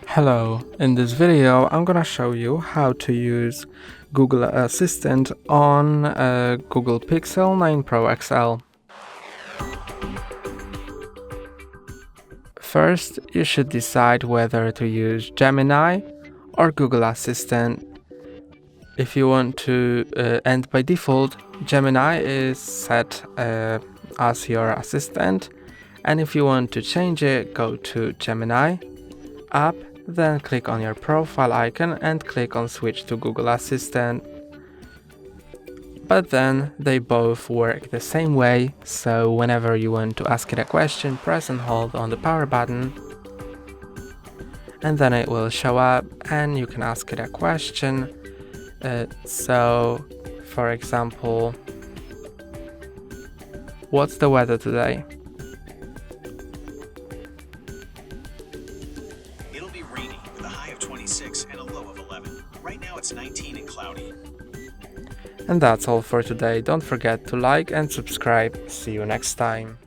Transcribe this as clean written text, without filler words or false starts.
Hello, in this video I'm gonna show you how to use Google Assistant on Google Pixel 9 Pro XL. First, you should decide whether to use Gemini or Google Assistant. If you want to, and by default, Gemini is set as your assistant, and if you want to change it, go to Gemini app, then click on your profile icon and click on switch to Google Assistant. But then they both work the same way, so whenever you want to ask it a question, press and hold on the power button, and then it will show up and you can ask it a question. So, for example, what's the weather today? It'll be rainy with a high of 26 and a low of 11. Right now it's 19 and cloudy. And that's all for today. Don't forget to like and subscribe. See you next time.